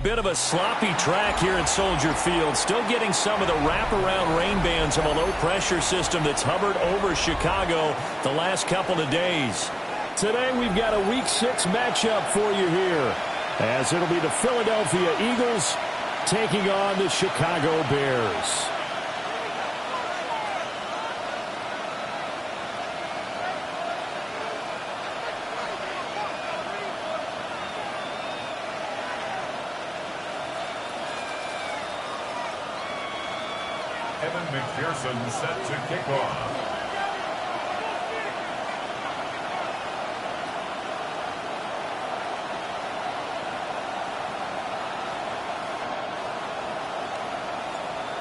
bit of a sloppy track here at Soldier Field. Still getting some of the wraparound rain bands of a low-pressure system that's hovered over Chicago the last couple of days. Today we've got a Week 6 matchup for you here, as it'll be the Philadelphia Eagles taking on the Chicago Bears. Evan McPherson set to kick off.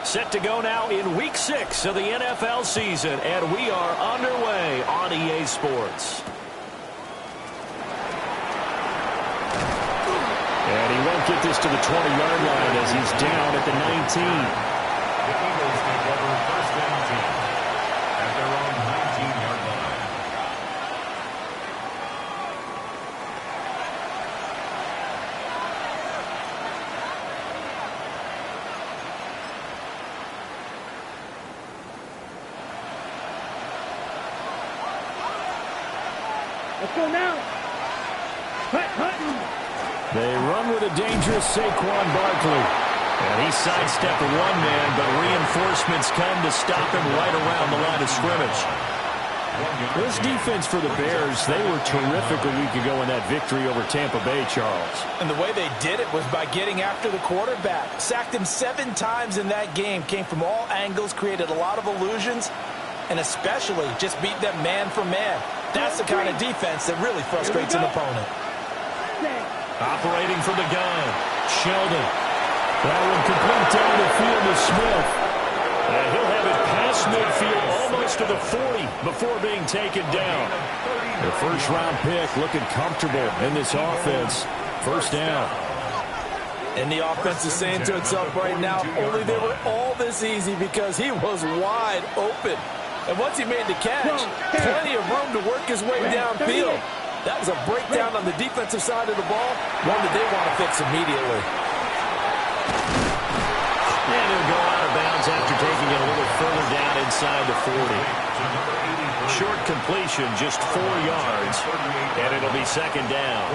Set to go now in Week 6 of the NFL season, and we are underway on EA Sports. And he won't get this to the 20-yard line as he's down at the 19. The Eagles take over first and 10 at their own 19-yard line. Let's go now. They run with a dangerous Saquon Barkley. And he sidestepped a one-man, but reinforcements come to stop him right around the line of scrimmage. This defense for the Bears, they were terrific a week ago in that victory over Tampa Bay, Charles. And the way they did it was by getting after the quarterback. Sacked him 7 times in that game. Came from all angles, created a lot of illusions, and especially just beat them man for man. That's the kind of defense that really frustrates an opponent. Operating from the gun, Sheldon. That one complete down the field to Smith. And he'll have it past midfield almost to the 40 before being taken down. The first-round pick looking comfortable in this offense. First down. And the offense is saying to itself right now, only they were all this easy because he was wide open. And once he made the catch, plenty of room to work his way downfield. That was a breakdown on the defensive side of the ball, one that they want to fix immediately. And he'll go out of bounds after taking it a little further down inside the 40. Short completion, just 4 yards, and it'll be second down.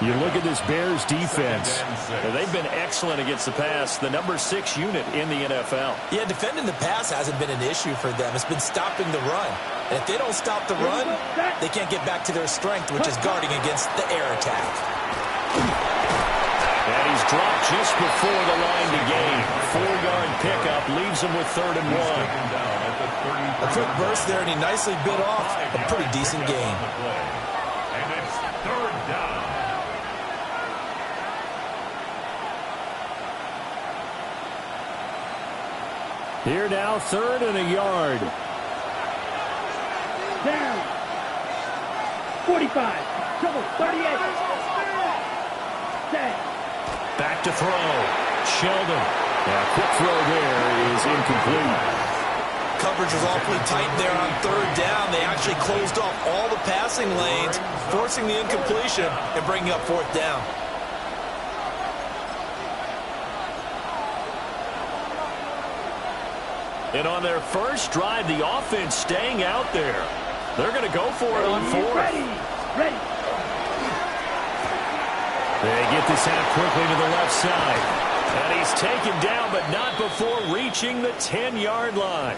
You look at this Bears defense. They've been excellent against the pass, the number 6 unit in the NFL. Yeah, defending the pass hasn't been an issue for them. It's been stopping the run. And if they don't stop the run, they can't get back to their strength, which is guarding against the air attack. And he's dropped just before the line to gain. 4-yard pickup leaves him with 3rd and 1. A quick burst there, and he nicely bit off a pretty decent gain. And it's 3rd down. Here now, 3rd and a yard. Down. 45. Trouble. 38. Back to throw. Sheldon. A quick throw there is incomplete. Coverage was awfully tight there on 3rd down. They actually closed off all the passing lanes, forcing the incompletion and bringing up 4th down. And on their first drive, the offense staying out there. They're going to go for it on 4th. Ready. They get this out quickly to the left side. And he's taken down, but not before reaching the 10-yard line.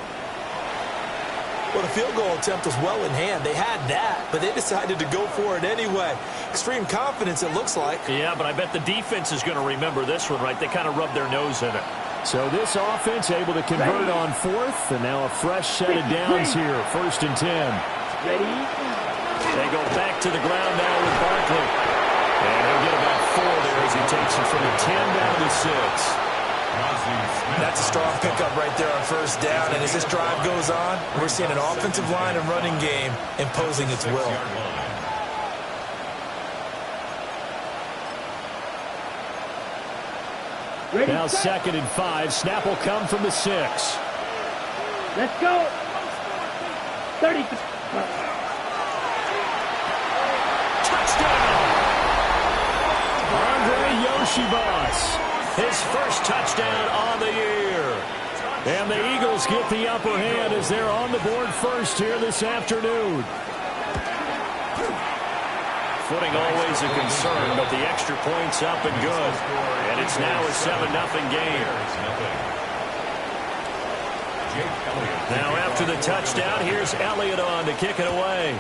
Well, the field goal attempt was well in hand. They had that, but they decided to go for it anyway. Extreme confidence, it looks like. Yeah, but I bet the defense is going to remember this one, right? They kind of rubbed their nose in it. So this offense able to convert on 4th, and now a fresh set of downs here, 1st and 10. Ready. They go back to the ground now with Barkley. And he'll get about 4 there as he takes it from the 10 down to 6. That's a strong pickup right there on 1st down, and as this drive goes on, we're seeing an offensive line and running game imposing its will. Ready. Now 2nd and 5. Snap will come from the 6. Let's go. 30. Touchdown! Andre Iosivas, his first touchdown on the year. And the Eagles get the upper hand as they're on the board first here this afternoon. Footing always a concern, but the extra point's up and good. And it's now a 7-0 game. Now after the touchdown, here's Elliott on to kick it away.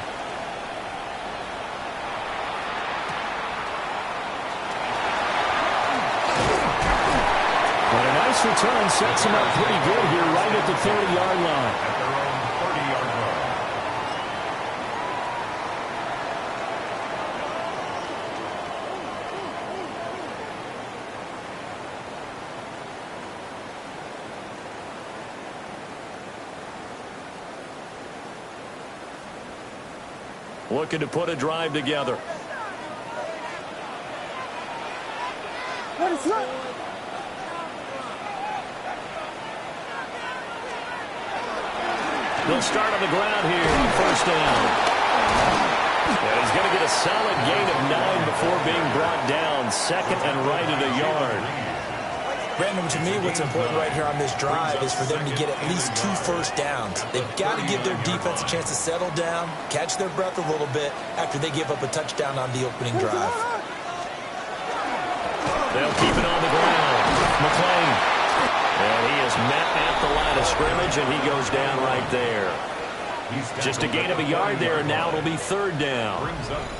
But a nice return sets him up pretty good here right at the 30-yard line. At their own 30-yard line. Looking to put a drive together. What is that? They'll start on the ground here on first down. And he's going to get a solid gain of 9 before being brought down. Second and right at a yard. Brandon, to me, what's important right here on this drive is for them to get at least 2 first downs. They've got to give their defense a chance to settle down, catch their breath a little bit after they give up a touchdown on the opening drive. They'll keep it on the ground. McClain. And he is met at the line of scrimmage, and he goes down right there. Just a gain of a yard there, and now it'll be third down.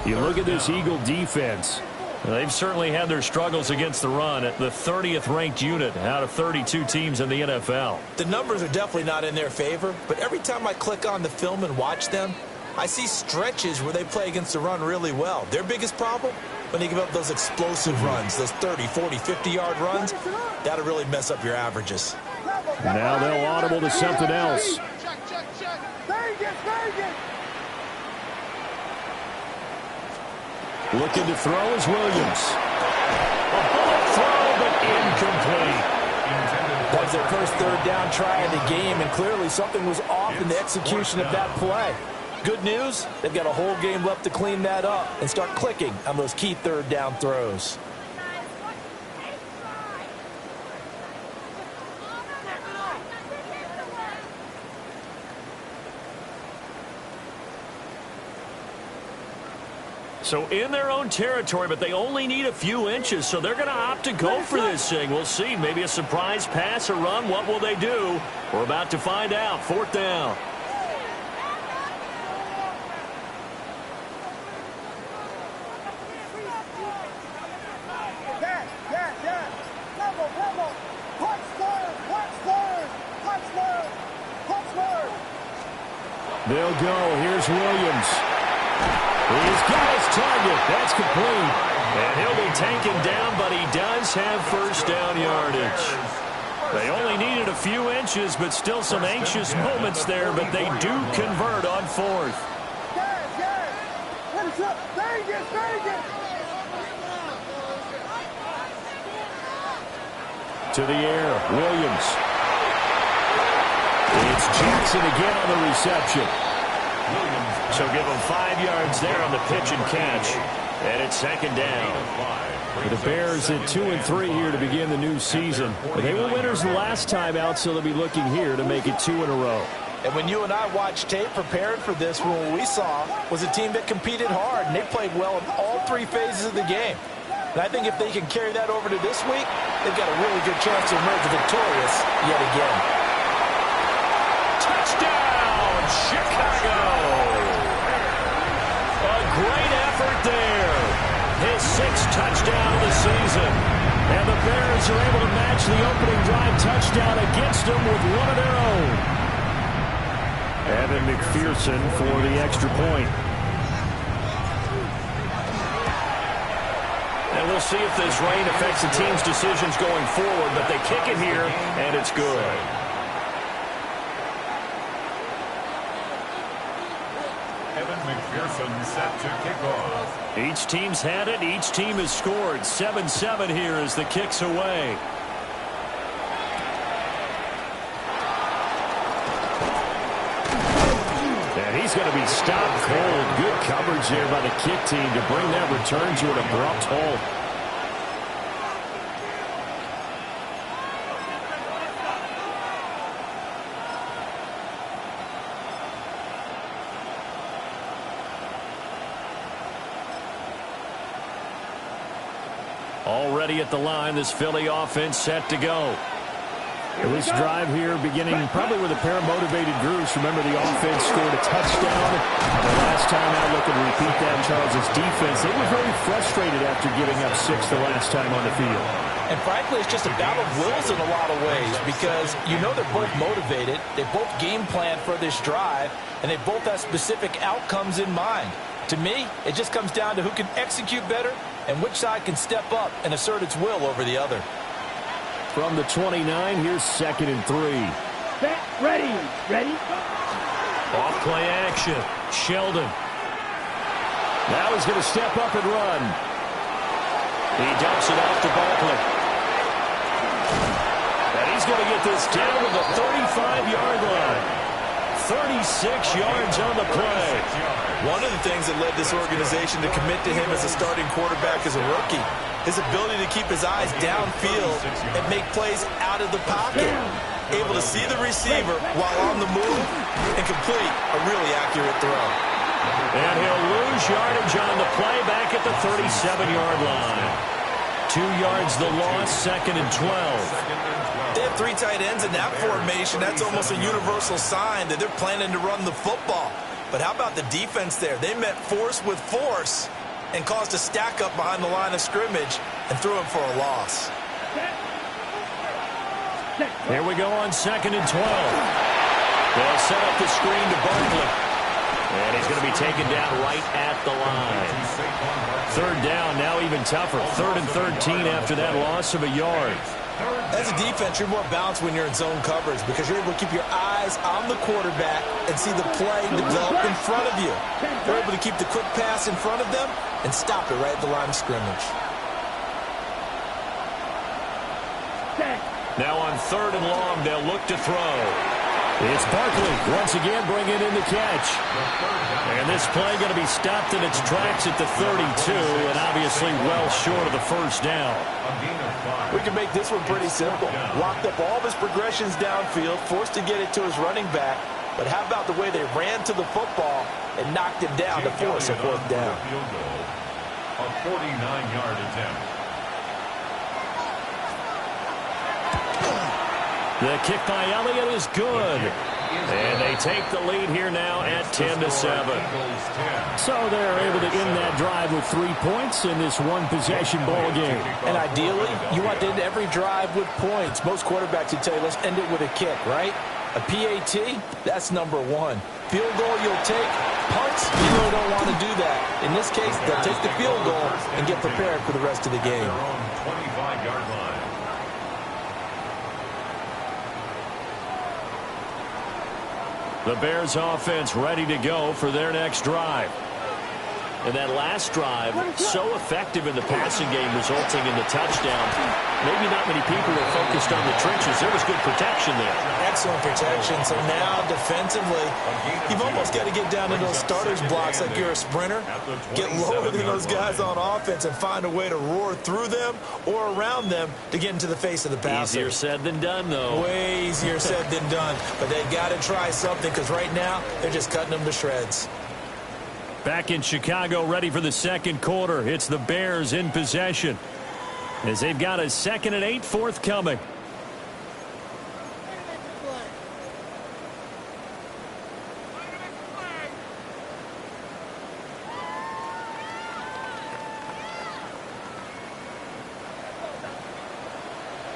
You look at this Eagle defense. They've certainly had their struggles against the run at the 30th ranked unit out of 32 teams in the NFL. The numbers are definitely not in their favor, but every time I click on the film and watch them, I see stretches where they play against the run really well. Their biggest problem, when they give up those explosive runs, those 30, 40, 50-yard runs, that'll really mess up your averages. Now they'll audible to something else. Looking to throw is Williams. A bullet throw, but incomplete. That was their first third down try of the game, and clearly something was off in the execution of that play. Good news, they've got a whole game left to clean that up and start clicking on those key third down throws. So in their own territory, but they only need a few inches, so they're going to opt to go for this thing. We'll see. Maybe a surprise pass or run. What will they do? We're about to find out. Fourth down. They'll go. Here's Williams. He's got his target. That's complete. And he'll be taken down, but he does have first down yardage. They only needed a few inches, but still some anxious moments there, but they do convert on fourth. To the air, Williams. It's Jackson again on the reception. So give them 5 yards there on the pitch and catch. And it's second down. The Bears at 2-3 here to begin the new season. They were winners the last time out, so they'll be looking here to make it 2 in a row. And when you and I watched tape preparing for this, what we saw was a team that competed hard, and they played well in all 3 phases of the game. And I think if they can carry that over to this week, they've got a really good chance to emerge victorious yet again. Touchdown, Chicago! A great effort there. His 6th touchdown of the season. And the Bears are able to match the opening drive touchdown against them with one of their own. Evan McPherson for the extra point. And we'll see if this rain affects the team's decisions going forward, but they kick it here, and it's good. Evan McPherson set to kick off. Each team's had it. Each team has scored. 7-7 here as the kick's away. And he's going to be stopped cold. Good coverage there by the kick team to bring that return to an abrupt halt. Already at the line, this Philly offense set to go. This drive here beginning probably with a pair of motivated groups. Remember, the offense scored a touchdown. The last time out, look and repeat that, Charles' defense. They were very frustrated after giving up 6 the last time on the field. And frankly, it's just a battle of wills in a lot of ways because you know they're both motivated. They both game plan for this drive, and they both have specific outcomes in mind. To me, it just comes down to who can execute better and which side can step up and assert its will over the other. From the 29, here's 2nd and 3. Ready. Off play action. Sheldon. Now he's going to step up and run. He dumps it off to Barkley. And he's going to get this down to the 35-yard line. 36 yards on the play. One of the things that led this organization to commit to him as a starting quarterback as a rookie, his ability to keep his eyes downfield and make plays out of the pocket. Able to see the receiver while on the move and complete a really accurate throw. And he'll lose yardage on the play back at the 37-yard line. 2 yards the loss, 2nd and 12. They have 3 tight ends in that formation. That's almost a universal sign that they're planning to run the football. But how about the defense there? They met force with force and caused a stack up behind the line of scrimmage and threw him for a loss. Here we go on 2nd and 12. They'll set up the screen to Barkley. And he's going to be taken down right at the line. 3rd down, now even tougher. 3rd and 13 after that loss of a yard. As a defense, you're more balanced when you're in zone coverage because you're able to keep your eyes on the quarterback and see the play develop in front of you. They're able to keep the quick pass in front of them and stop it right at the line of scrimmage. Now on 3rd and long, they'll look to throw. It's Barkley once again bringing in the catch. And this play going to be stopped in its tracks at the 32, and obviously well short of the 1st down. We can make this one pretty simple. Locked up all of his progressions downfield, forced to get it to his running back. But how about the way they ran to the football and knocked him down to force a 4th down? A 49-yard attempt. The kick by Elliott is good. And they take the lead here now at 10-7. So they're able to end that drive with 3 points in this one-possession ball game. And ideally, you want to end every drive with points. Most quarterbacks would tell you, let's end it with a kick, right? A PAT, that's number 1. Field goal you'll take. Punts, you really don't want to do that. In this case, they'll take the field goal and get prepared for the rest of the game. 25-yard line. The Bears offense ready to go for their next drive. And that last drive, so effective in the passing game, resulting in the touchdown. Maybe not many people were focused on the trenches. There was good protection there. Excellent protection. So now, defensively, you've almost got to get down in those starters blocks like you're a sprinter. Get lower than those guys on offense and find a way to roar through them or around them to get into the face of the passer. Easier said than done, though. Way easier said than done. But they've got to try something because right now, they're just cutting them to shreds. Back in Chicago, ready for the 2nd quarter. It's the Bears in possession as they've got a 2nd and 8 forthcoming.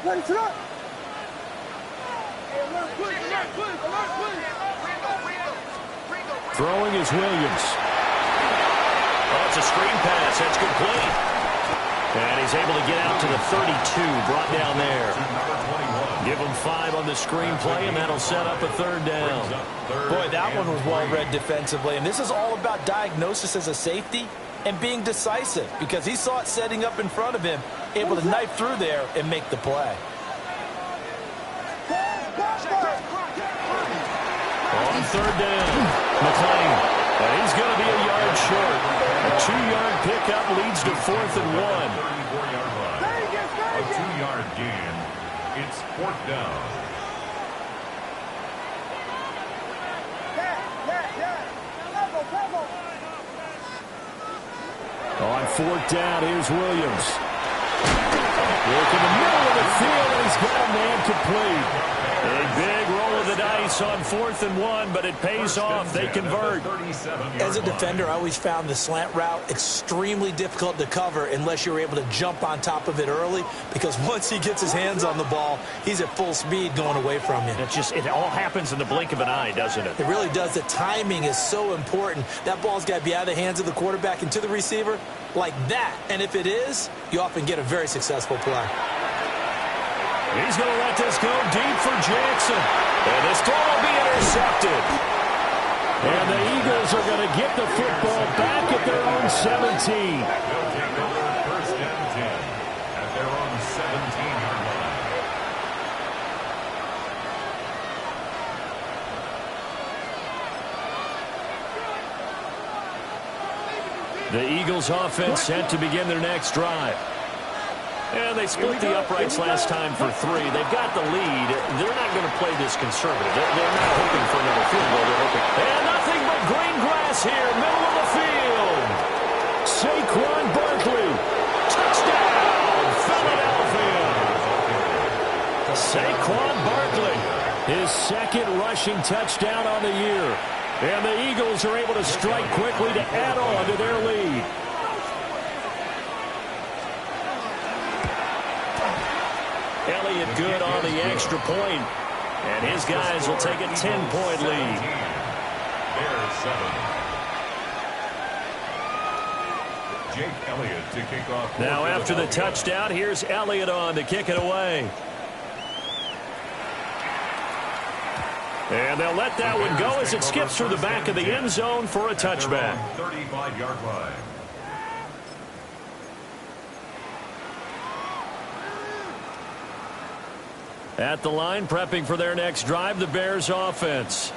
Let's run. Throwing is Williams. Oh, it's a screen pass. That's complete. And he's able to get out to the 32, brought down there. Give him 5 on the screen play, and that'll set up a 3rd down. Boy, that one was well read defensively. And this is all about diagnosis as a safety and being decisive because he saw it setting up in front of him, able to knife through there and make the play. On 3rd down, McClain. And he's going to be a yard short. A 2-yard pickup leads to 4th and 1. 34-yard line. A 2-yard gain. It's 4th down. On 4th down, here's Williams. Working the middle of the field, and he's got a man complete. A big roll of the dice on 4th and 1, but it pays off. They convert. As a defender, I always found the slant route extremely difficult to cover unless you're able to jump on top of it early, because once he gets his hands on the ball, he's at full speed going away from you. It all happens in the blink of an eye, doesn't it? It really does. The timing is so important. That ball's got to be out of the hands of the quarterback and to the receiver like that. And if it is, you often get a very successful play. He's going to let this go deep for Jackson. And this throw will be intercepted. And the Eagles are going to get the football back at their own 17. They'll take over 1st and 10 at their own 17-yard line. The Eagles offense set to begin their next drive. And they split the uprights last time for 3. They've got the lead. They're not going to play this conservative. They're not hoping for another field goal. They're hoping. And nothing but green grass here, middle of the field. Saquon Barkley. Touchdown, Philadelphia. Saquon Barkley. His 2nd rushing touchdown on the year. And the Eagles are able to strike quickly to add on to their lead. Elliott good on the extra point. And his guys will take a 10-point lead. Bears 7. Jake Elliott to kick off. Now after the touchdown, here's Elliott on to kick it away. And they'll let that one go as it skips through the back of the end zone for a touchback. 35-yard line. At the line, prepping for their next drive, the Bears offense.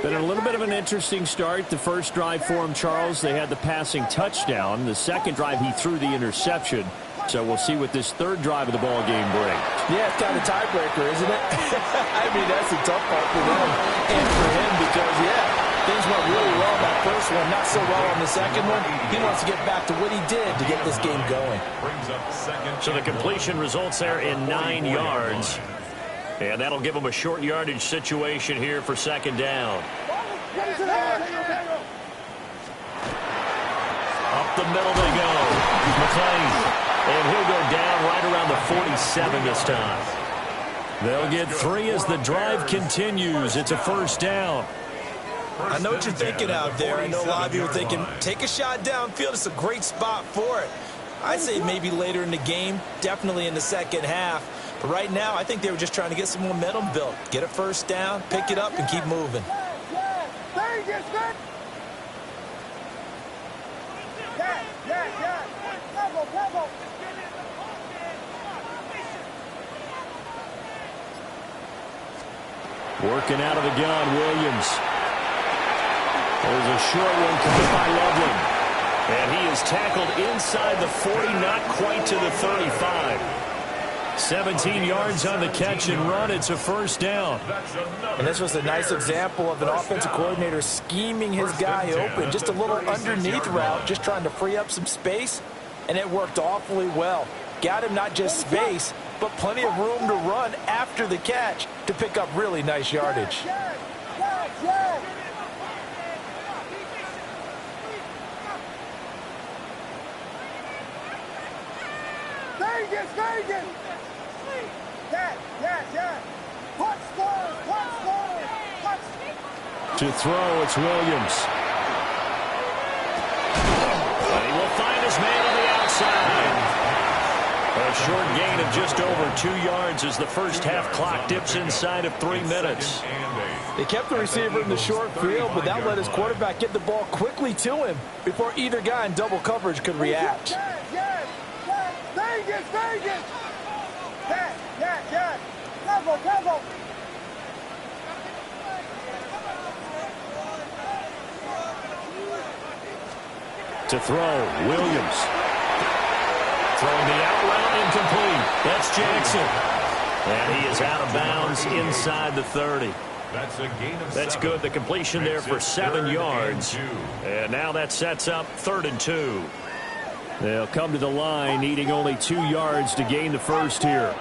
Been a little bit of an interesting start. The first drive for him, Charles, they had the passing touchdown. The second drive, he threw the interception. So we'll see what this third drive of the ball game brings. Yeah, it's kind of a tiebreaker, isn't it? I mean, that's a tough part for them and for him because, things went really well on that first one, not so well on the second one. He wants to get back to what he did to get this game going. So the completion results there in 9 yards. And that'll give him a short yardage situation here for 2nd down. Up the middle they go. McClain. And he'll go down right around the 47 this time. They'll get 3 as the drive continues. It's a 1st down. I know what you're thinking out there. I know a lot of you are thinking, take a shot downfield. It's a great spot for it. I'd say maybe later in the game, definitely in the second half. But right now, I think they were just trying to get some momentum built. Get a 1st down, pick it up, and keep moving. Working out of the gun, Williams. There's a short one coming by Loveland. And he is tackled inside the 40, not quite to the 35. 17 yards on the catch and run. It's a 1st down. And this was a nice example of an offensive coordinator scheming his guy open. Just a little underneath route, just trying to free up some space. And it worked awfully well. Got him not just space, but plenty of room to run after the catch to pick up really nice yardage. Vegas! To throw, it's Williams. And he will find his man on the outside. A short gain of just over 2 yards as the first half clock dips inside of 3 minutes. They kept the receiver in the short field, but that let his quarterback get the ball quickly to him before either guy in double coverage could react. Vegas! Cover! To throw, Williams. Throwing the out route incomplete. That's Jackson. And he is out of bounds inside the 30. That's a gain of 7. That's good. The completion there for 7 yards. And now that sets up 3rd and 2. They'll come to the line, needing only 2 yards to gain the first here.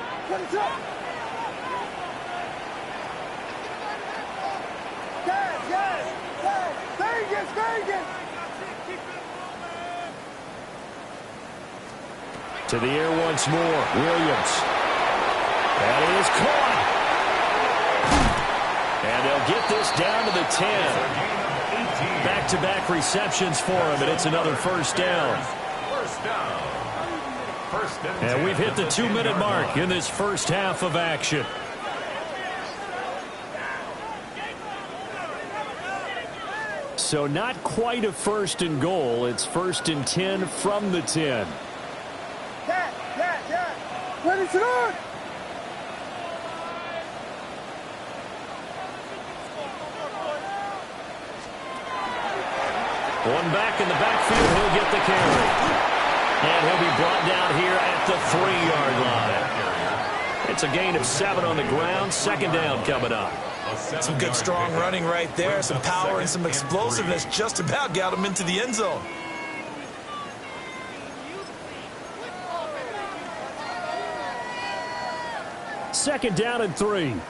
To the air once more. Williams. That is caught. And they'll get this down to the 10. Back-to-back receptions for him, and it's another first down. And we've hit the 2-minute mark in this first half of action. So not quite a first and goal. It's first and 10 from the 10. Ready to run! One back in the backfield, he'll get the carry. And he'll be brought down here at the 3-yard line. It's a gain of 7 on the ground. Second down coming up. Some good strong running right there. Some power and some explosiveness. Just about got him into the end zone. Second down and 3. And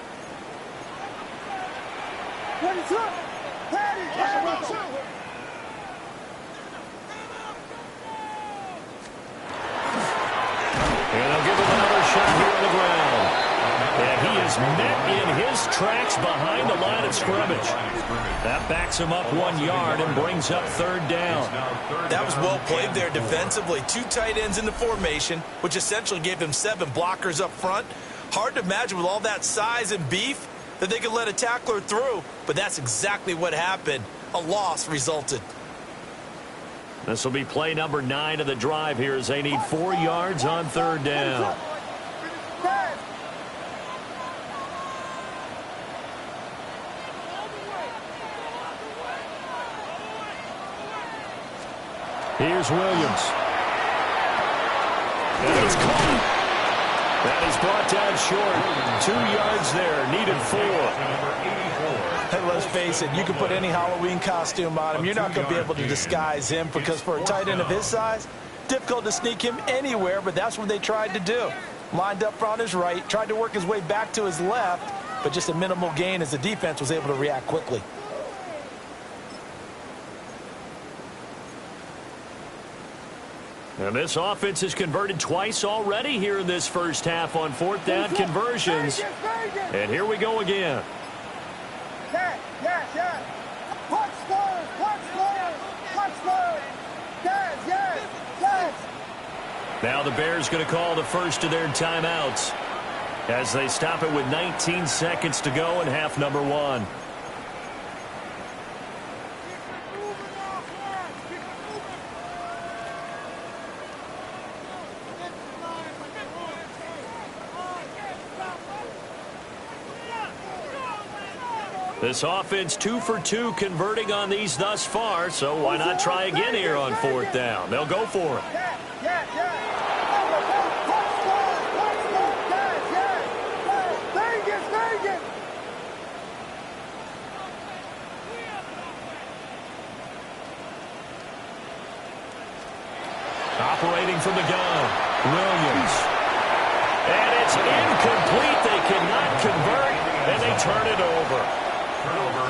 they'll give him another shot here on the ground. And he is met in his tracks behind the line of scrimmage. That backs him up 1 yard and brings up third down. That was well played there defensively. 2 tight ends in the formation, which essentially gave them 7 blockers up front. Hard to imagine with all that size and beef that they could let a tackler through, but that's exactly what happened. A loss resulted. This will be play number 9 of the drive here as they need 4 yards on third down. Here's Williams. And he's caught. That is brought down short. 2 yards there. Needed 4. Hey, let's face it, you can put any Halloween costume on him. You're not going to be able to disguise him because for a tight end of his size, difficult to sneak him anywhere, but that's what they tried to do. Lined up on his right, tried to work his way back to his left, but just a minimal gain as the defense was able to react quickly. And this offense has converted twice already here in this first half on fourth down conversions. And here we go again. Now the Bears going to call the first of their timeouts as they stop it with 19 seconds to go in half number 1. This offense 2 for 2 converting on these thus far, so why not try again here on fourth down? They'll go for it. Operating from the gun, Williams. And it's incomplete. They cannot convert, and they turn it over.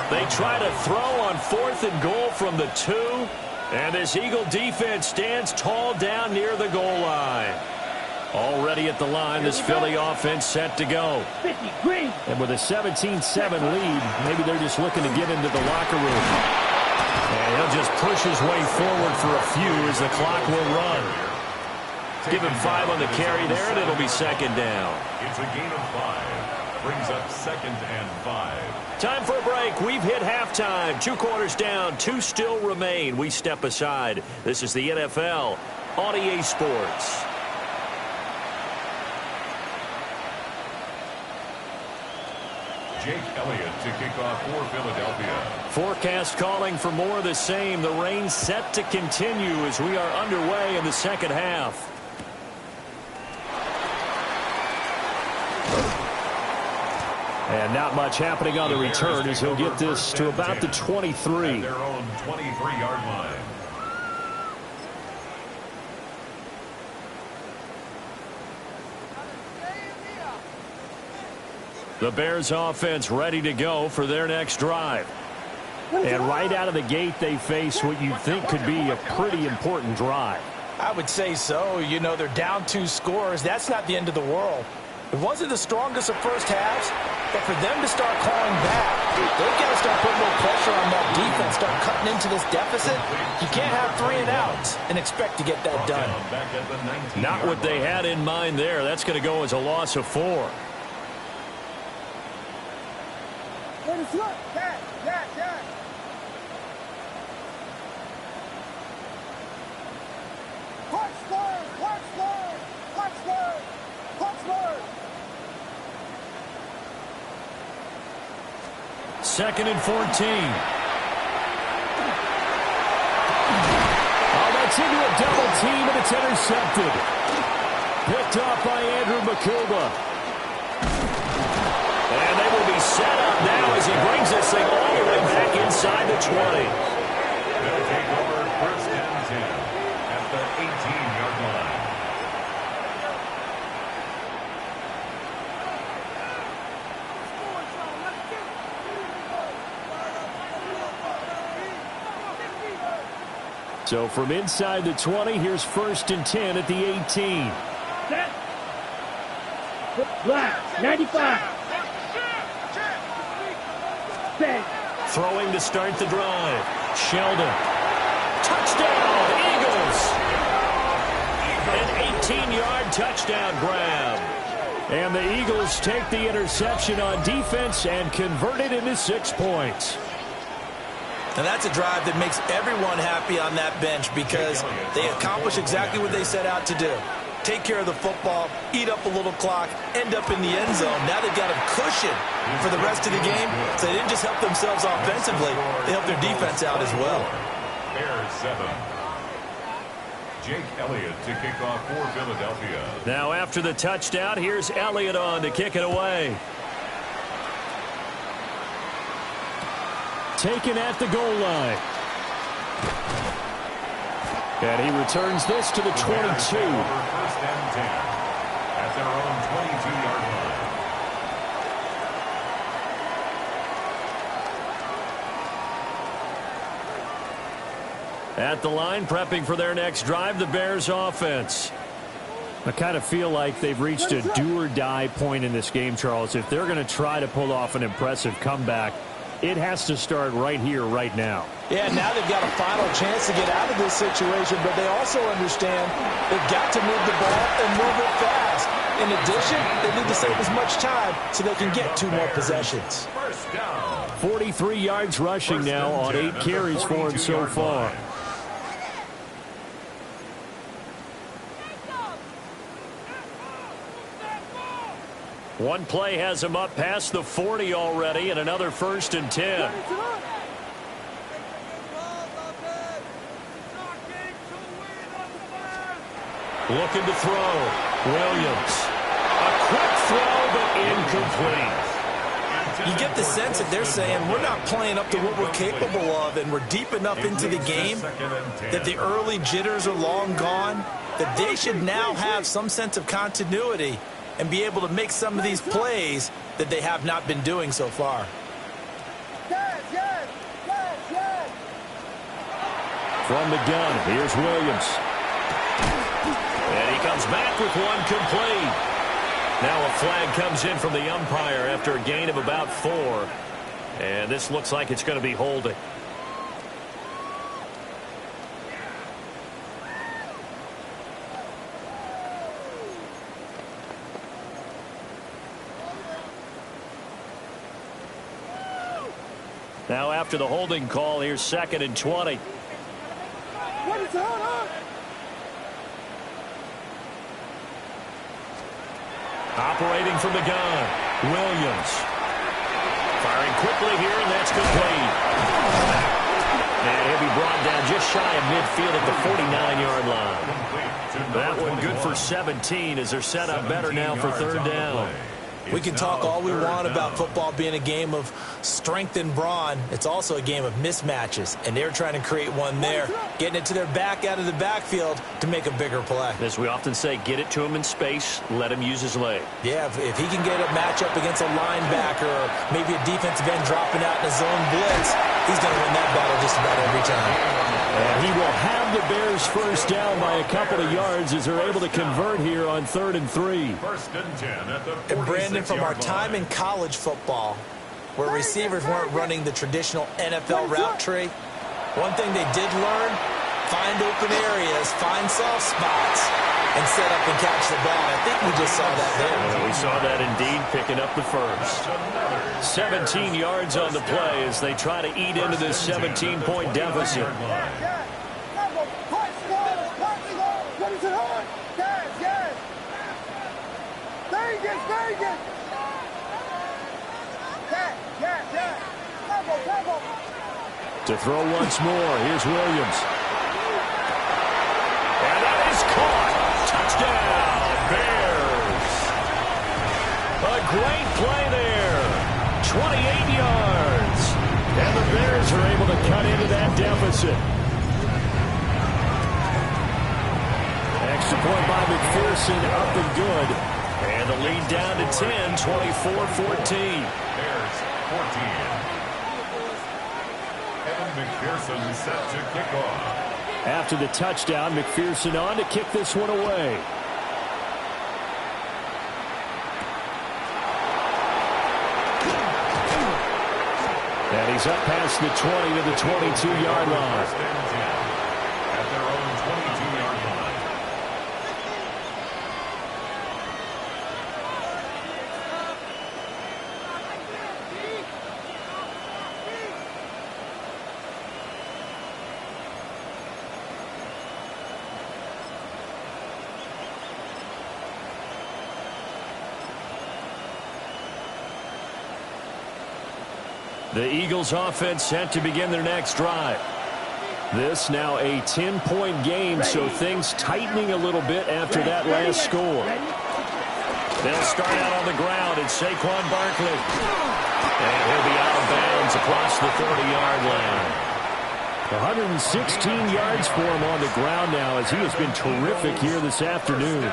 They try to throw on 4th and goal from the 2, and this Eagle defense stands tall down near the goal line. Already at the line, this Philly offense set to go. And with a 17-7 lead, maybe they're just looking to get into the locker room. And he'll just push his way forward for a few as the clock will run. Give him 5 on the carry there, and it'll be second down. It's a gain of 5. Brings up 2nd and 5. Time for a break. We've hit halftime. 2 quarters down. 2 still remain. We step aside. This is the NFL on EA Sports. Jake Elliott to kick off for Philadelphia. Forecast calling for more of the same. The rain set to continue as we are underway in the second half. And not much happening on the return as he'll get this to about the 23. At their own 23-yard line. The Bears offense ready to go for their next drive. And right out of the gate, they face what you'd think could be a pretty important drive. I would say so. You know, they're down 2 scores. That's not the end of the world. It wasn't the strongest of first halves, but for them to start calling back, they've got to start putting more pressure on that defense, start cutting into this deficit. You can't have 3 and outs and expect to get that done. Not what they had in mind there. That's going to go as a loss of 4. Second and 14. Oh, that's into a double team, and it's intercepted. Picked off by Andrew Makuba. And they will be set up now as he brings this thing all the way back inside the 20. They'll take over first and 10 at the 18-yard line. So from inside the 20, here's first and 10 at the 18. Set. Black, 95. Set. Throwing to start the drive. Sheldon. Touchdown, Eagles. An 18-yard touchdown grab. And the Eagles take the interception on defense and convert it into 6 points. And that's a drive that makes everyone happy on that bench because they accomplish exactly what they set out to do. Take care of the football, eat up a little clock, end up in the end zone. Now they've got a cushion for the rest of the game, so they didn't just help themselves offensively, they helped their defense out as well. Bears 7. Jake Elliott to kick off for Philadelphia. Now after the touchdown, here's Elliott on to kick it away. Taken at the goal line. And he returns this to the 22. First and 10 at their own 22-yard line. At the line, prepping for their next drive, the Bears offense. I kind of feel like they've reached a do-or-die point in this game, Charles. If they're going to try to pull off an impressive comeback, it has to start right here, right now. Yeah, now they've got a final chance to get out of this situation, but they also understand they've got to move the ball and move it fast. In addition, they need to save as much time so they can get 2 more possessions. First down. 43 yards rushing now on 8 carries for him so far. One play has him up past the 40 already, and another first and 10. Looking to throw. Williams. A quick throw, but incomplete. You get the sense that they're saying we're not playing up to what we're capable of, and we're deep enough into the game that the early jitters are long gone, that they should now have some sense of continuity and be able to make some of these plays that they have not been doing so far. From the gun, here's Williams. And he comes back with one complete. Now a flag comes in from the umpire after a gain of about 4. And this looks like it's going to be holding. Now after the holding call, here's second and 20. Operating from the gun, Williams. Firing quickly here, and that's complete. And he'll be brought down just shy of midfield at the 49-yard line. That one good for 17 as they're set up better now for third down. We can talk all we want about football being a game of strength and brawn. It's also a game of mismatches, and they're trying to create one there, getting it to their back out of the backfield to make a bigger play. As we often say, get it to him in space, let him use his leg. Yeah, if he can get a matchup against a linebacker or maybe a defensive end dropping out in a zone blitz, he's going to win that battle just about every time. And he will have the Bears first down by a couple of yards as they're able to convert here on 3rd and 3. First and 10 at the And Brandon, from our 46-yard time line. in college football, where receivers weren't running the traditional NFL route tree, one thing they did learn, find open areas, find soft spots, and set up and catch the ball. I think we just saw that there. And we saw that indeed, picking up the first. 17 yards on the play as they try to eat into this 17-point deficit. To throw once more, here's Williams. And that is caught. Touchdown, Bears. A great play there. 28 yards. And the Bears are able to cut into that deficit. Extra point by McPherson, up and good. And the lead down to 10, 24-14. Bears 14. McPherson set to kick off. After the touchdown, McPherson on to kick this one away. And he's up past the 20 to the 22-yard line. First and 10 at their own 22-yard line. The Eagles offense set to begin their next drive. This now a 10-point game, so things tightening a little bit after that last score. They'll start out on the ground, and Saquon Barkley. And he'll be out of bounds across the 30-yard line. 116 yards for him on the ground now as he has been terrific here this afternoon.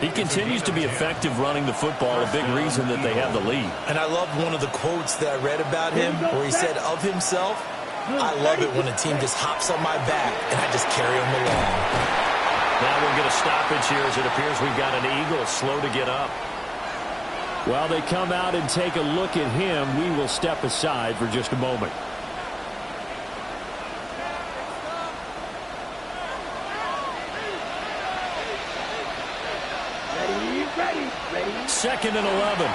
He continues to be effective running the football, a big reason that they have the lead. And I loved one of the quotes that I read about him where he said of himself, I love it when a team just hops on my back and I just carry them along. Now we'll get a stoppage here as it appears we've got an Eagle slow to get up. While they come out and take a look at him, we will step aside for just a moment. Second and 11.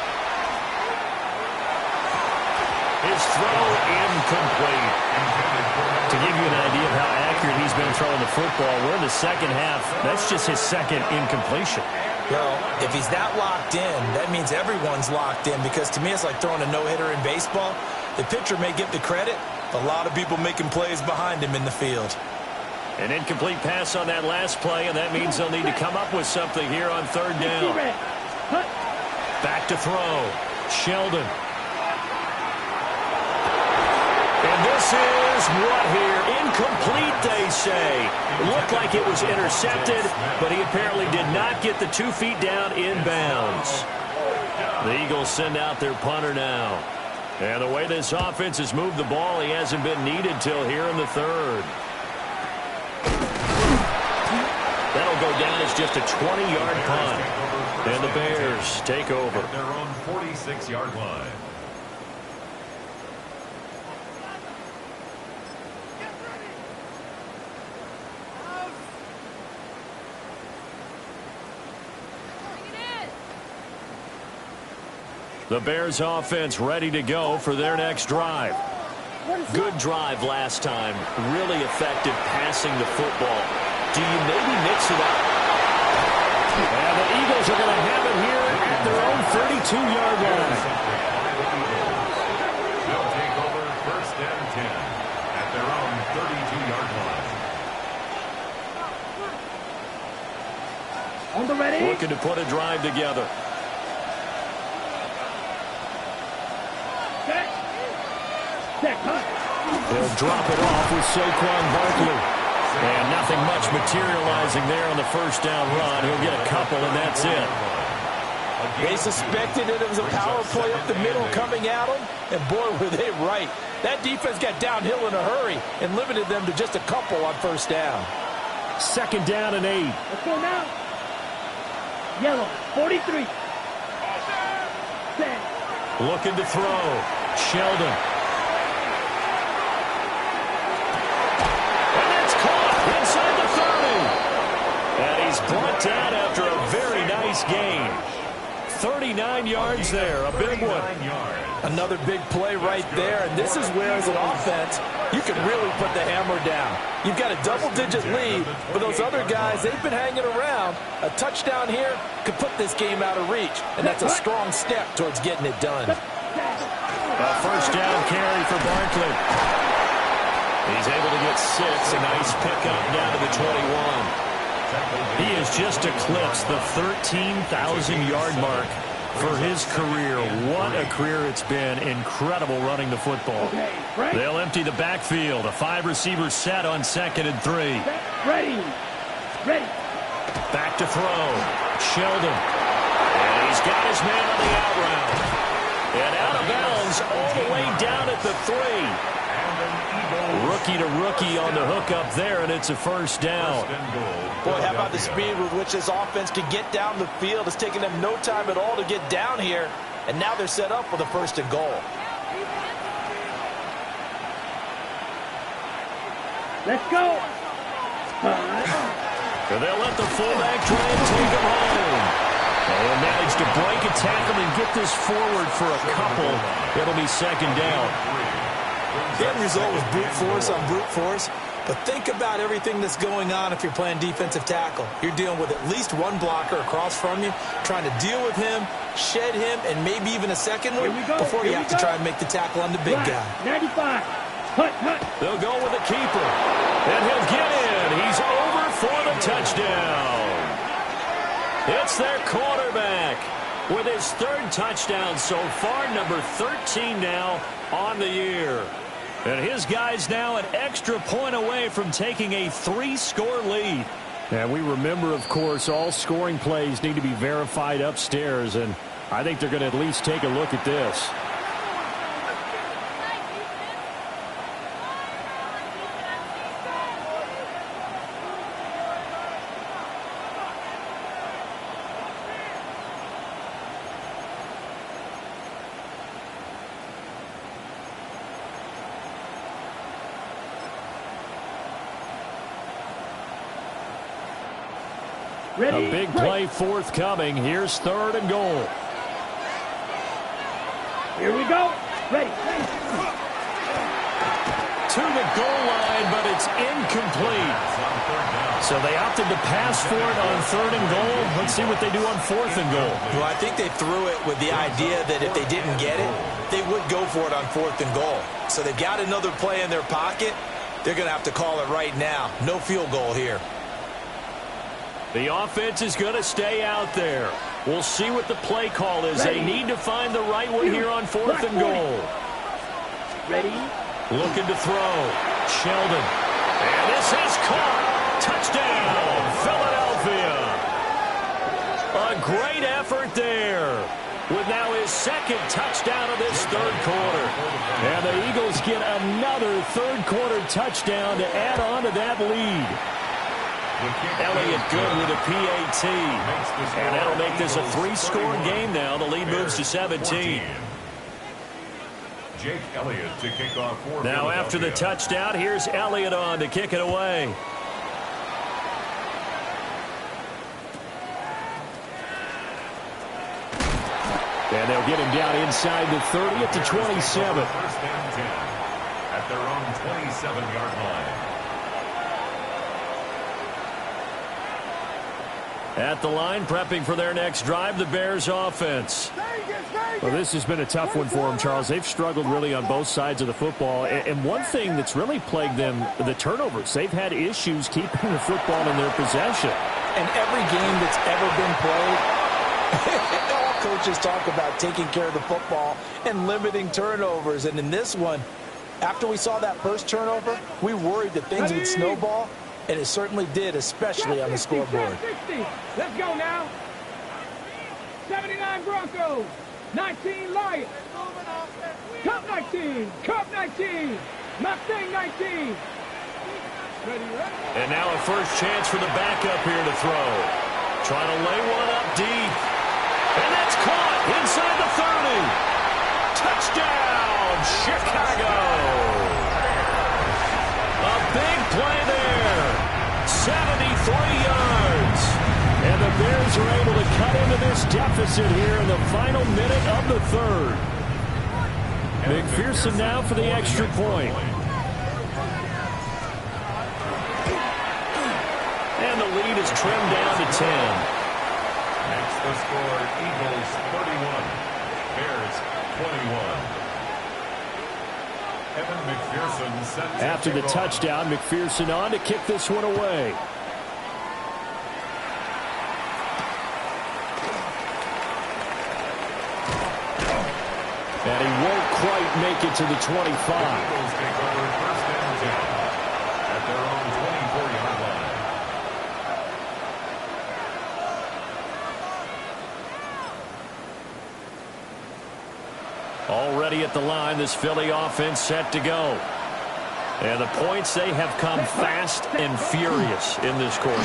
His throw incomplete. To give you an idea of how accurate he's been throwing the football, we're in the second half. That's just his second incompletion. Well, if he's that locked in, that means everyone's locked in, because to me it's like throwing a no-hitter in baseball. The pitcher may get the credit, but a lot of people making plays behind him in the field. An incomplete pass on that last play, and that means they'll need to come up with something here on third down. Back to throw. Sheldon. And this is what here? Incomplete, they say. It looked like it was intercepted, but he apparently did not get the 2 feet down inbounds. The Eagles send out their punter now. And the way this offense has moved the ball, he hasn't been needed till here in the third. That'll go down as just a 20-yard punt. And the Bears take over. At their own 46-yard line. The Bears offense ready to go for their next drive. Good drive last time. Really effective passing the football. Do you maybe mix it up? And the Eagles are going to have it here at their own 32-yard line. They'll take over first and 10 at their own 32-yard line. On the ready. Looking to put a drive together. He'll drop it off with Saquon Barkley. And nothing much materializing there on the first down run. He'll get a couple, and that's it. They suspected it was a power play up the middle coming at them, and boy, were they right. That defense got downhill in a hurry and limited them to just a couple on first down. Second down and 8. Let's go now. Yellow, 43. Set. Looking to throw. Sheldon. And that's caught inside the 30. And he's brought down after a very nice gain. 39 yards there, a big one. Another big play right there, and this is where, as an offense, you can really put the hammer down. You've got a double-digit lead, but those other guys, they've been hanging around. A touchdown here could put this game out of reach, and that's a strong step towards getting it done. A first down carry for Barkley. He's able to get 6, a nice pickup down to the 21. He has just eclipsed the 13,000-yard mark for his career. What a career it's been. Incredible running the football. They'll empty the backfield. A 5-receiver set on 2nd and 3. Ready. Ready. Back to throw. Sheldon. And he's got his man on the out route. And out of bounds all the way down at the 3. Rookie to rookie on the hook up there, and it's a first down. Boy, how about the speed with which this offense can get down the field? It's taken them no time at all to get down here, and now they're set up for the 1st and goal. Let's go. And they'll let the fullback try and take him home. And he'll manage to break a tackle and get this forward for a couple. It'll be 2nd down. The end result was brute force on brute force, but think about everything that's going on if you're playing defensive tackle. You're dealing with at least one blocker across from you, trying to deal with him, shed him, and maybe even a second one before you have to try and make the tackle on the big guy. 95. Hut, hut. They'll go with the keeper, and he'll get in. He's over for the touchdown. It's their quarterback with his 3rd touchdown so far, number 13 now on the year. And his guys now an extra point away from taking a 3-score lead. And we remember, of course, all scoring plays need to be verified upstairs, and I think they're going to at least take a look at this. Ready. A big play forthcoming. Here's 3rd and goal. Here we go. Ready. To the goal line, but it's incomplete. So they opted to pass for it on 3rd and goal. Let's see what they do on 4th and goal. Well, I think they threw it with the idea that if they didn't get it, they would go for it on 4th and goal. So they've got another play in their pocket. They're going to have to call it right now. No field goal here. The offense is going to stay out there. We'll see what the play call is. They need to find the right one here on 4th and goal. Ready. Looking to throw. Sheldon. And this is caught. Touchdown, Philadelphia. A great effort there. With now his 2nd touchdown of this 3rd quarter. And the Eagles get another 3rd quarter touchdown to add on to that lead. Elliott good with a PAT. And that'll make this a 3-score game now. The lead moves to 17. Jake Elliott to kick off for now after the touchdown, here's Elliott on to kick it away. And they'll get him down inside the 30 at the 27. First and 10 at their own 27-yard line. At the line, prepping for their next drive, the Bears offense. Well, this has been a tough one for them, Charles. They've struggled really on both sides of the football. And one thing that's really plagued them, the turnovers. They've had issues keeping the football in their possession. And every game that's ever been played, all coaches talk about taking care of the football and limiting turnovers. And in this one, After we saw that first turnover, we worried that things would snowball, and it certainly did, especially on the scoreboard. 60. Let's go now. 79 Broncos. 19 Lions. Cup 19. Cup 19. Mustang 19. And now a first chance for the backup here to throw. Trying to lay one up deep. And that's caught inside the 30. Touchdown, Chicago. A big play there. 73 yards. And the Bears are able to cut into this deficit here in the final minute of the third. McPherson now for the extra point. And the lead is trimmed down to 10. Next the score, Eagles 31, Bears 21. Evan McPherson set to After the kick off. touchdown, McPherson on to kick this one away. And he won't quite make it to the 25. The Eagles take over first and 10 at their own 24-yard line. Already at the line, this Philly offense set to go. And the points, they have come fast and furious in this quarter.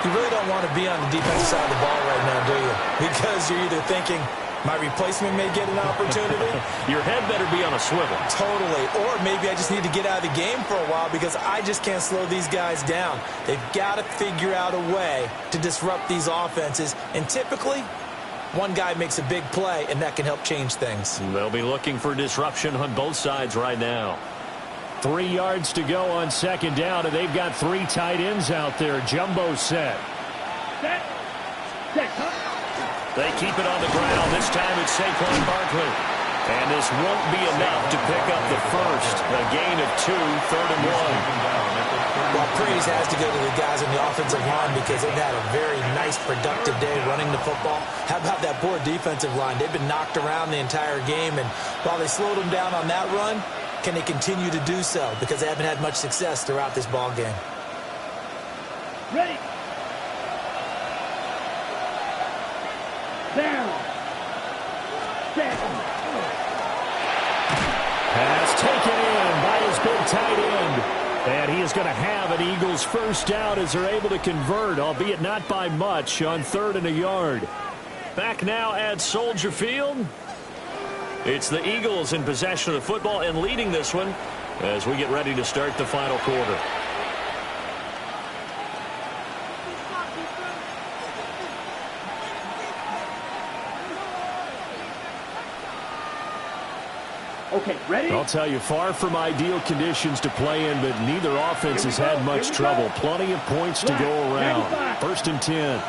You really don't want to be on the defensive side of the ball right now, do you? Because you're either thinking, my replacement may get an opportunity. Your head better be on a swivel. Totally. Or maybe I just need to get out of the game for a while because I just can't slow these guys down. They've got to figure out a way to disrupt these offenses. And typically, one guy makes a big play, and that can help change things. They'll be looking for disruption on both sides right now. 3 yards to go on second down, and they've got 3 tight ends out there. Jumbo set. Set. Set. They keep it on the ground. This time it's Saquon Barkley. And this won't be enough to pick up the first. A gain of 2, 3rd and 1. Well, praise has to go to the guys on the offensive line because they've had a very nice, productive day running the football. How about that poor defensive line? They've been knocked around the entire game, and while they slowed them down on that run, can they continue to do so? Because they haven't had much success throughout this ball game. Ready. Down. Set. Pass taken in by his big tight end. And he is going to have an Eagles first down as they're able to convert, albeit not by much, on 3rd and a yard. Back now at Soldier Field. It's the Eagles in possession of the football and leading this one as we get ready to start the final quarter. Okay, ready? I'll tell you, far from ideal conditions to play in, but neither offense has had much trouble. Plenty of points to go around. 1st and 10.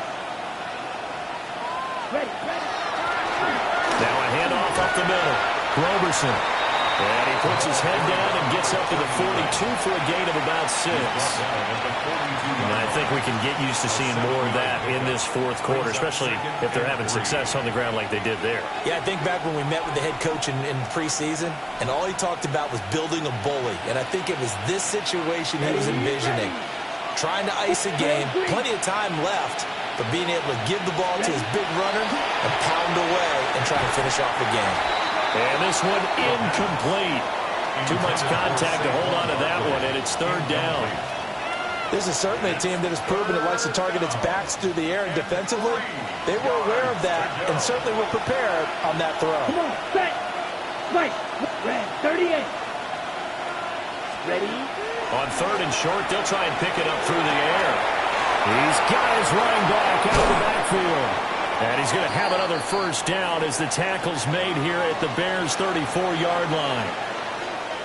Ready. Now a handoff up the middle. Roberson. And he puts his head down and gets up to the 42 for a gain of about 6. And I think we can get used to seeing more of that in this 4th quarter, especially if they're having success on the ground like they did there. Yeah, I think back when we met with the head coach in preseason, and all he talked about was building a bully. And I think it was this situation he was envisioning. Trying to ice a game, plenty of time left, but being able to give the ball to his big runner and pound away and try and finish off the game. And this one incomplete. Too much contact to hold on to that one, and it's 3rd down. This is certainly a team that has proven it likes to target its backs through the air, and defensively, they were aware of that and certainly were prepared on that throw. Come on, set. Right. Red, 38. Ready. On 3rd and short, they'll try and pick it up through the air. He's got his running back out of the backfield. And he's going to have another first down as the tackle's made here at the Bears' 34-yard line.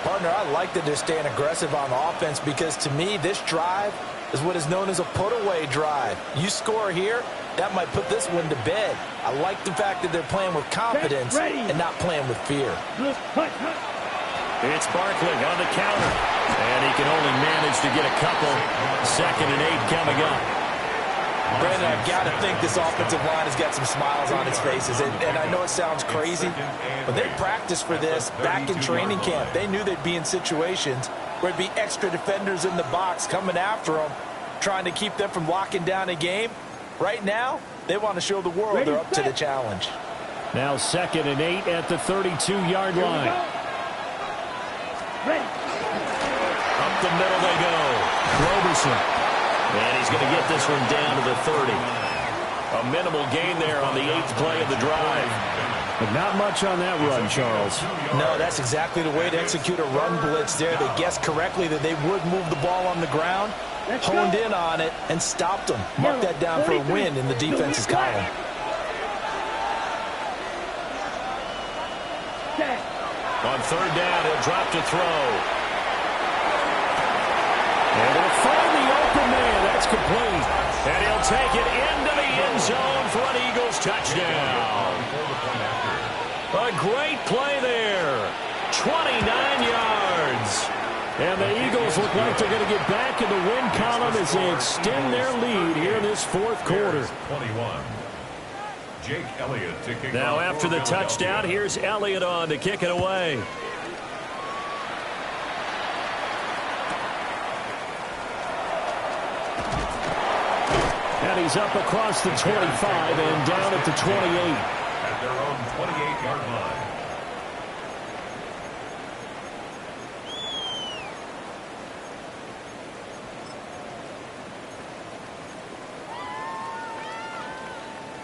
Partner, I like that they're staying aggressive on offense because, to me, this drive is what is known as a put-away drive. You score here, that might put this one to bed. I like the fact that they're playing with confidence and not playing with fear. It's Barkley on the counter. And he can only manage to get a couple. 2nd and 8 coming up. Brandon, I've got to think this offensive line has got some smiles on its faces. And I know it sounds crazy, but they practiced for this back in training camp. They knew they'd be in situations where it'd be extra defenders in the box coming after them, trying to keep them from locking down a game. Right now, they want to show the world they're up to the challenge. Now 2nd and 8 at the 32-yard line. Ready. Up the middle they go. Roberson. And he's going to get this one down to the 30. A minimal gain there on the 8th play of the drive. But not much on that run, Charles. No, that's exactly the way to execute a run blitz there. They guessed correctly that they would move the ball on the ground, honed in on it, and stopped them. Mark that down for a win in the defense's column. On 3rd down, he'll drop to throw. And they'll find the open man. That's complete. And he'll take it into the end zone for an Eagles touchdown. A great play there. 29 yards. And the Eagles look like they're going to get back in the win column as they extend their lead here in this 4th quarter. 21. Jake Elliott to kick Now off after the touchdown, here's Elliott on to kick it away. And he's up across the 25 and down at the 28. At their own 28-yard line.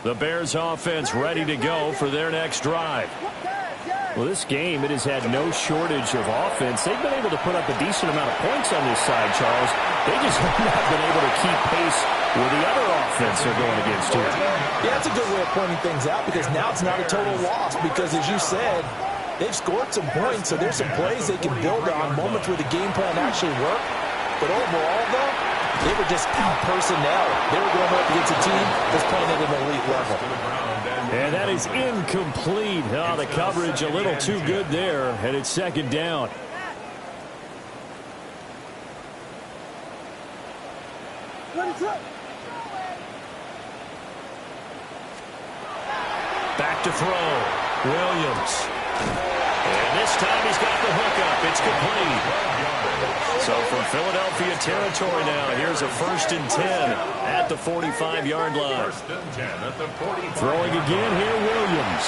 The Bears offense ready to go for their next drive. Well, this game, it has had no shortage of offense. They've been able to put up a decent amount of points on this side, Charles. They just have not been able to keep pace with the other offense they're going against here. Yeah, that's a good way of pointing things out because now it's not a total loss because, as you said, they've scored some points, so there's some plays they can build on, moments where the game plan actually worked. But overall, though, they were just out personnel. They were going up against a team that's playing at an elite level. And that is incomplete. Oh, the coverage a little too good there, and it's 2nd down. Back to throw. Williams. And this time he's got the hookup. It's complete. So from Philadelphia territory now, here's a 1st and 10 at the 45-yard line. 1st and 10 at the 45. Throwing again here, Williams.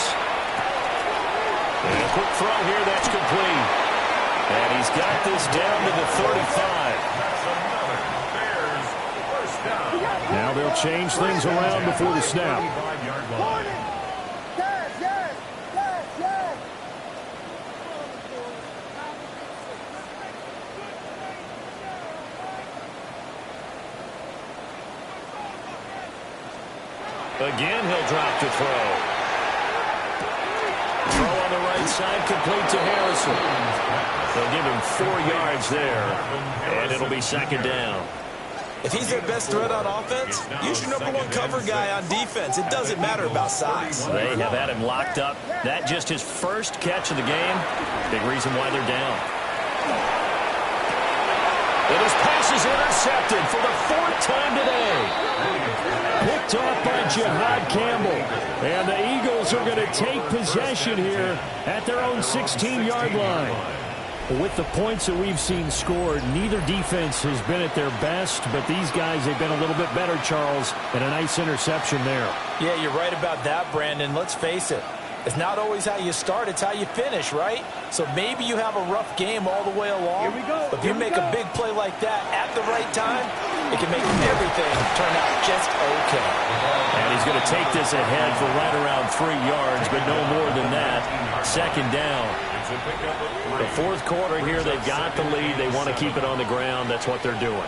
And a quick throw here, that's complete. And he's got this down to the 35. That's another Bears first down. Now they'll change things around before the snap. 45-yard line. Again, he'll drop to throw. Throw on the right side, complete to Harrison. They'll give him 4 yards there, and it'll be 2nd down. If he's their best threat on offense, use your #1 cover guy on defense. It doesn't matter about size. They have had him locked up. That just his first catch of the game. Big reason why they're down. And his pass is intercepted for the 4th time today. Picked off by Jihad Campbell. And the Eagles are going to take possession here at their own 16-yard line. With the points that we've seen scored, neither defense has been at their best, but these guys, they've been a little bit better, Charles, and a nice interception there. Yeah, you're right about that, Brandon. Let's face it. It's not always how you start, it's how you finish, right? So maybe you have a rough game all the way along, but if you make a big play like that at the right time, it can make everything turn out just okay. And he's going to take this ahead for right around 3 yards, but no more than that. 2nd down. The 4th quarter here, they've got the lead. They want to keep it on the ground. That's what they're doing.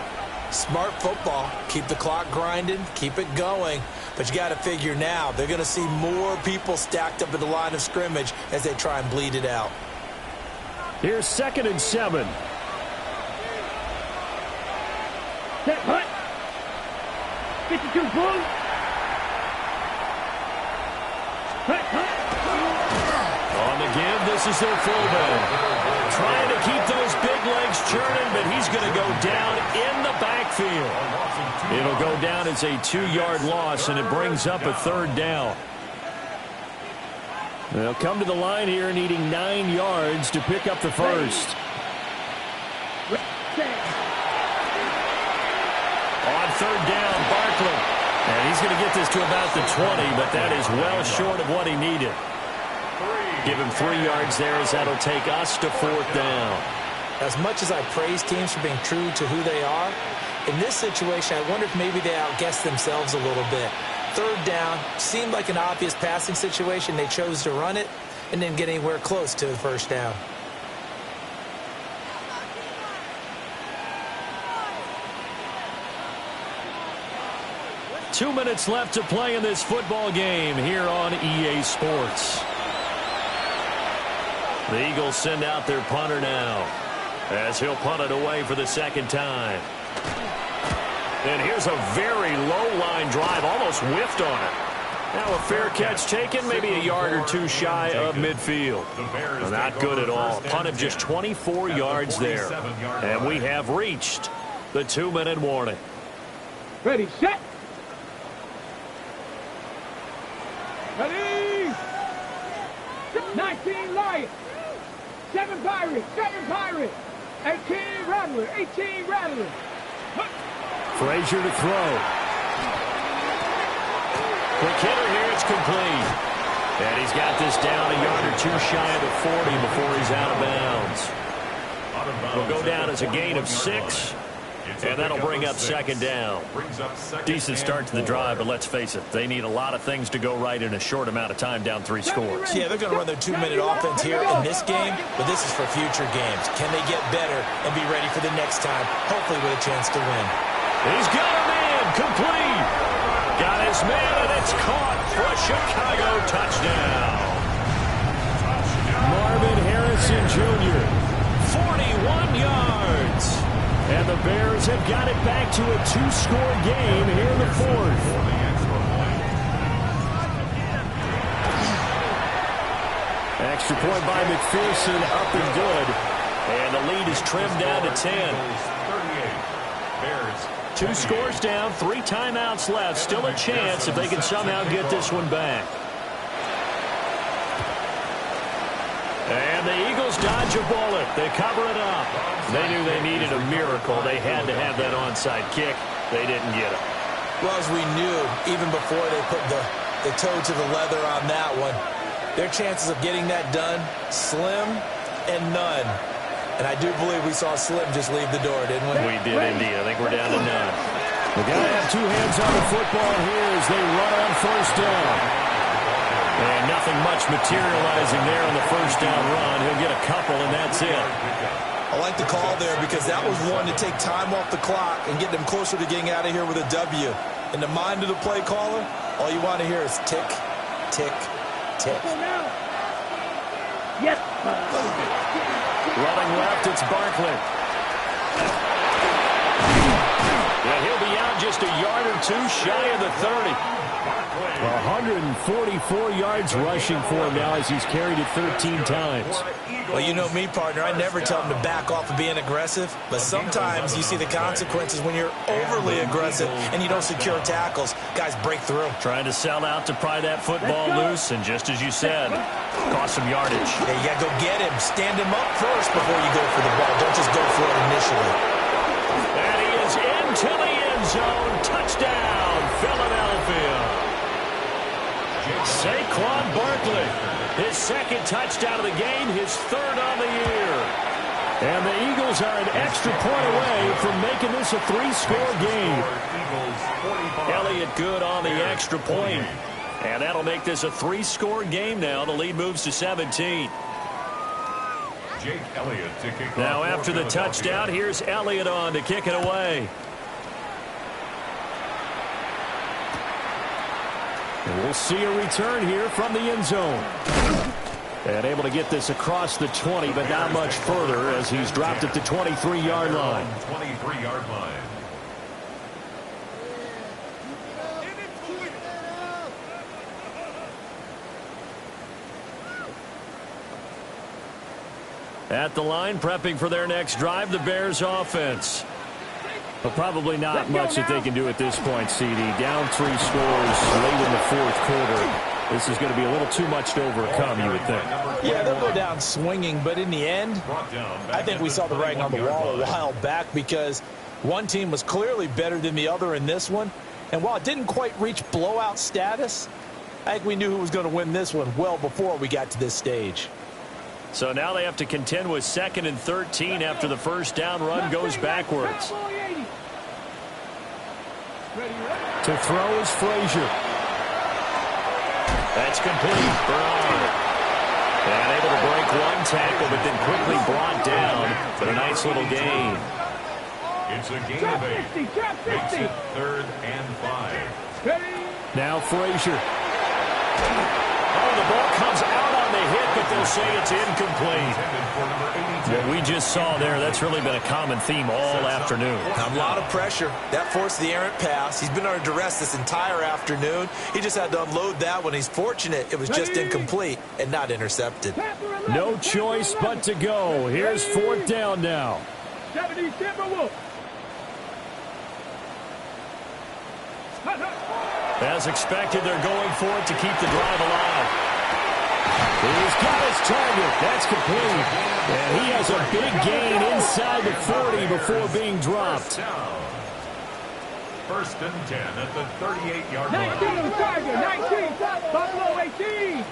Smart football. Keep the clock grinding. Keep it going. But you got to figure now, they're going to see more people stacked up at the line of scrimmage as they try and bleed it out. Here's 2nd and 7. Set, hut. 52 Bulls. Hut, hut. On the give, this is their fullback. Trying to keep those big legs churning, but he's going to go down in the backfield. It'll go down as a 2-yard loss, and it brings up a 3rd down. They'll come to the line here needing 9 yards to pick up the first. On 3rd down, Barkley. And he's going to get this to about the 20, but that is well short of what he needed. Give him 3 yards there as that'll take us to 4th down. As much as I praise teams for being true to who they are, in this situation, I wonder if maybe they outguessed themselves a little bit. 3rd down, seemed like an obvious passing situation. They chose to run it and didn't get anywhere close to the 1st down. Two minutes left to play in this football game here on EA Sports. The Eagles send out their punter now as he'll punt it away for the 2nd time. And here's a very low line drive, almost whiffed on it. Now a fair catch taken, maybe a yard or 2 shy of midfield. Well, not good at all. Punt of just 24 yards there. And we have reached the 2-minute warning. Ready, set. Ready. 19 Lions. 7 Pirates. 18 Rattler. Frazier to throw. Quick hitter here, it's complete. And he's got this down a yard or 2 shy of the 40 before he's out of bounds. Will go down as a gain of 6. And that'll bring up 2nd down. Decent start to the drive, but let's face it, they need a lot of things to go right in a short amount of time, down 3 scores. Yeah, they're going to run their 2-minute offense here in this game, but this is for future games. Can they get better and be ready for the next time, hopefully with a chance to win? He's got a man, complete. Got his man, and it's caught for a Chicago touchdown. Marvin Harrison Jr., 41 yards. And the Bears have got it back to a 2-score game here in the 4th. Extra point by McPherson, up and good. And the lead is trimmed down to 10. 2 scores down, 3 timeouts left. Still a chance if they can somehow get this one back. And the Eagles dodge a bullet. They cover it up. They knew they needed a miracle. They had to have that onside kick. They didn't get it. Well, as we knew, even before they put the toe to the leather on that one, their chances of getting that done, slim and none. And I do believe we saw Slim just leave the door, didn't we? We did indeed. I think we're down to none. We got to have 2 hands on the football here as they run on 1st down. And nothing much materializing there on the 1st down run. He'll get a couple, and that's it. I like the call there because that was one to take time off the clock and get them closer to getting out of here with a W. In the mind of the play caller, all you want to hear is tick, tick, tick. Yes. Running left, it's Barkley. And he'll be out just a yard or 2 shy of the 30. 144 yards rushing for him now as he's carried it 13 times. Well, you know me, partner. I never tell him to back off of being aggressive, but sometimes you see the consequences when you're overly aggressive and you don't secure tackles. Guys break through. Trying to sell out to pry that football loose, and just as you said, cost some yardage. Yeah, you got to go get him. Stand him up first before you go for the ball. Don't just go for it initially. And he is into the end zone. Touchdown, Philadelphia. Saquon Barkley, his 2nd touchdown of the game, his 3rd on the year. And the Eagles are an extra point away from making this a 3-score game. Elliott good on the extra point. And that'll make this a 3-score game now. The lead moves to 17. Jake Elliott to kick off. Now after the touchdown, here's Elliott on to kick it away. And we'll see a return here from the end zone. And able to get this across the 20, but not much further as he's dropped at the 23-yard line. 23-yard line. At the line, prepping for their next drive, the Bears offense. But probably not much that they can do at this point, CD. Down 3 scores late in the fourth quarter. This is going to be a little too much to overcome, you would think. Yeah, they'll go down swinging, but in the end, I think we saw the writing on the wall a while back because one team was clearly better than the other in this one. And while it didn't quite reach blowout status, I think we knew who was going to win this one well before we got to this stage. So now they have to contend with 2nd and 13 after the first down run goes backwards. To throw is Frazier. That's complete. Bernard. And able to break one tackle, but then quickly brought down for a nice little gain. It's a gain of 8. Makes it 3rd and 5. Now Frazier. Oh, the ball comes out on the hit, but they'll say it's incomplete. What we just saw there, that's really been a common theme all afternoon. A lot of pressure. That forced the errant pass. He's been under duress this entire afternoon. He just had to unload that one. He's fortunate it was just incomplete and not intercepted. No choice but to go. Here's 4th down now. 70 Timberwolves. As expected, they're going for it to keep the drive alive. He's got his target. That's complete. And he has a big gain inside the 40 before being dropped. 1st and 10 at the 38-yard line. 19 Tiger, 19 Buffalo 18.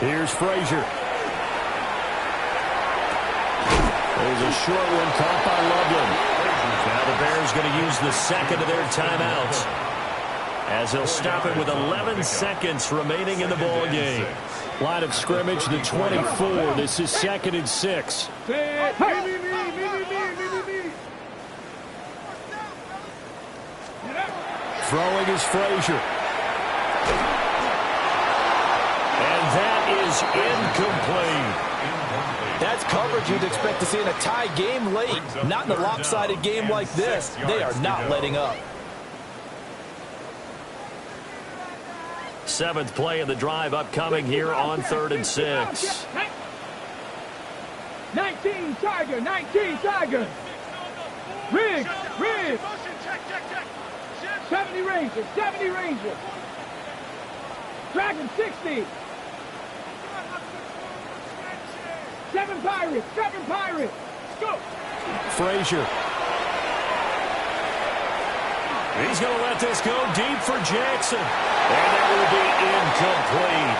Here's Frazier. There's a short one caught by Loveland. Now the Bears going to use the 2nd of their timeouts as they'll stop it with 11 seconds remaining in the ball game. Line of scrimmage, the 24. This is 2nd and 6. Throwing is Frazier. And that is incomplete. That's coverage you'd expect to see in a tie game late. Not in a lopsided game like this. They are not letting up. 7th play of the drive upcoming here on 3rd and 6. 19 Tiger, 19 Tiger. Riggs. 70 Rangers, 70 Rangers. Dragon 60. 7 Pirates. Go. Frazier. He's going to let this go deep for Jackson. And that will be incomplete.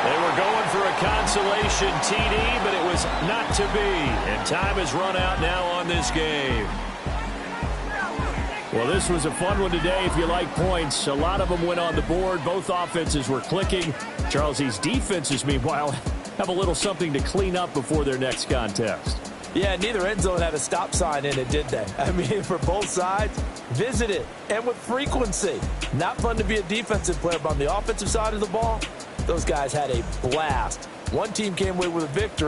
They were going for a consolation TD, but it was not to be. And time has run out now on this game. Well, this was a fun one today if you like points. A lot of them went on the board. Both offenses were clicking. Charles, these defenses, meanwhile, have a little something to clean up before their next contest. Yeah, neither end zone had a stop sign in it, did they? I mean, for both sides, visit it, and with frequency. Not fun to be a defensive player, but on the offensive side of the ball, those guys had a blast. One team came away with a victory.